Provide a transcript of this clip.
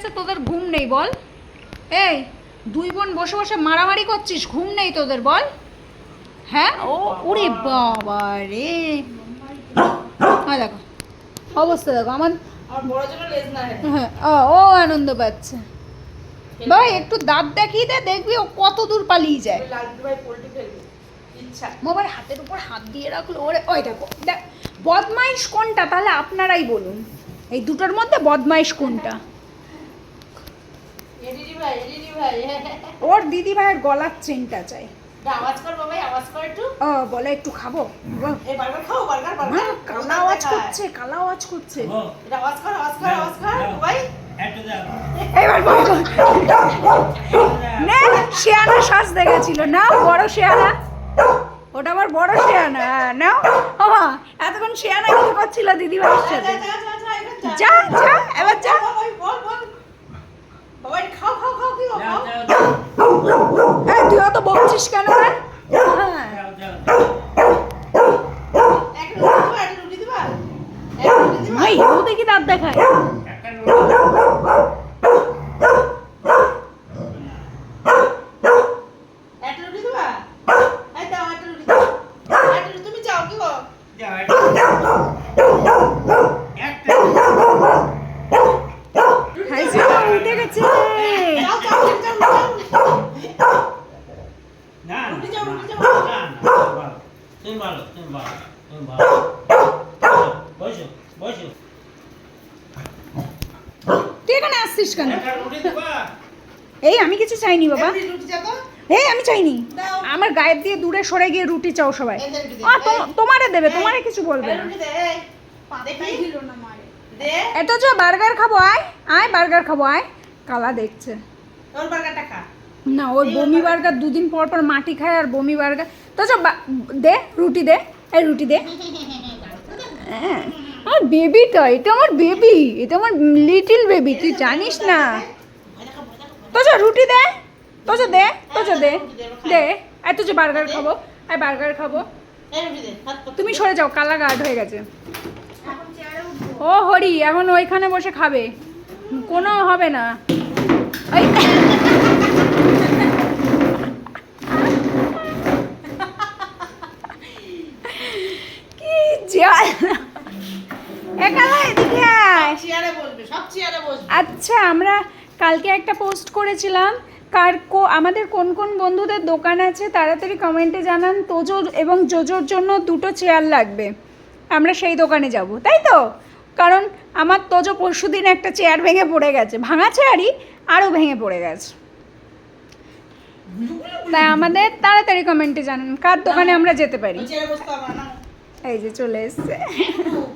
গেছে, তোদের ঘুম নেই বল? এই দুই বোন বসে বসে মারামারি করছিস, ঘুম নেই তোদের বল? হ্যাঁ ও ওরে বাবা রে, দেখো অবস্থা দেখো আমার। হ্যাঁ ও আনন্দ পাচ্ছে ভাই, একটু দাঁত দেখিয়ে দে, দেখবি ও কত দূর পালিয়ে যায়। মোবাইল হাতের উপর হাত দিয়ে রাখলো, ওরে ওই দেখো দেখ, বদমাইশ কোনটা তাহলে আপনারাই বলুন, এই দুটোর মধ্যে বদমাইশ কোনটা? ওর দিদি ভাইয়ের গলার চেনটা চাই। আওয়াজ কর বাবা, আওয়াজ কর একটু। বলে একটু খাবো। এই বার্গার খাও, বার্গার কালা আওয়াজ করছে, কালা আওয়াজ করছে। এটা আওয়াজ কর, আওয়াজ কর, আওয়াজ কর ভাই। এবার বল নে, শেয়ানা শ্বাস দেখেছিল না, বড় শেয়ানা, ওটা আবার বড় শেয়ানা। নাও বাবা, এতক্ষণ শেয়ানা কি করছিল দিদি ভাইয়ের সাথে? যা যা এবার যা। বল বল বাবা, খাও খাও খাও, কি খাও? এই তুই অত বকছিস কেন রে? হ্যাঁ একটা রুটি দিবা, একটা রুটি দিবা। ভাই ও দেখি দাঁত দেখায়। একটা রুটি দিবা, এই দাও একটা রুটি দাও, একটা রুটি তুমি চাও কি গো? হাই যে উঠে গেছে। চাও চাও চাও না রুটি চাও, রুটি চাও। তুমি ভালো, তুমি ভালো, তুমি ভালো। বসো বসো। তুই এখানে আসছিস কেন? একটা রুটি দিবা? এই আমি কিছু চাইনি বাবা, এই রুটি চাও তো? এই আমি চাইনি। দাও। আমার গায়ের দিয়ে দূরে সরে গিয়ে রুটি চাও সবাই। এই যে রুটি দে। তোমারে দেবে, এই, তোমারে কিছু বলবে এই না। রুটি দে, এই। দেখি দিল না মারে। দে, এত যে বার্গার খাবো, আয় আয় বার্গার খাবো আয়। কালা দেখছে তোর বার্গারটা খা। না, ওই বমি বার্গার দুদিন পর পর মাটি খায় আর বমি বার্গার। তো যে দে রুটি দে, এই রুটি দে। হ্যাঁ আমার বেবিটা, এটা আমার বেবি, এটা আমার লিটল বেবি, তুই জানিস না। তো যে রুটি দে, তো যে দে, তো যে দে দে। এত যে বার্গার খাবো, এই বার্গার খাবো। এই রুটি দে, হাত পা- তুমি সরে যাও, কালা গার্ড হয়ে গেছে। ও হরি এখন ওইখানে বসে খাবে, কোনো হবে না। এই কি জল, একালা এদিকে আয়। চেয়ারে বসবে, সব চেয়ারে বসবে। আচ্ছা আমরা কালকে একটা পোস্ট করেছিলাম, আমাদের কোন কোন বন্ধুদের দোকান আছে তাড়াতাড়ি কমেন্টে জানান। তোজো এবং জোজোর জন্য দুটো চেয়ার লাগবে, আমরা সেই দোকানে যাব, তাই তো? কারণ আমার তোজো পরশুদিন একটা চেয়ার ভেঙে পড়ে গেছে, ভাঙা চেয়ারই আরও ভেঙে পড়ে গেছে। তাই আমাদের তাড়াতাড়ি কমেন্টে জানান কার দোকানে আমরা যেতে পারি। ওই চেয়ারে বসতে হবে না। এই যে চলে এসছে। একটু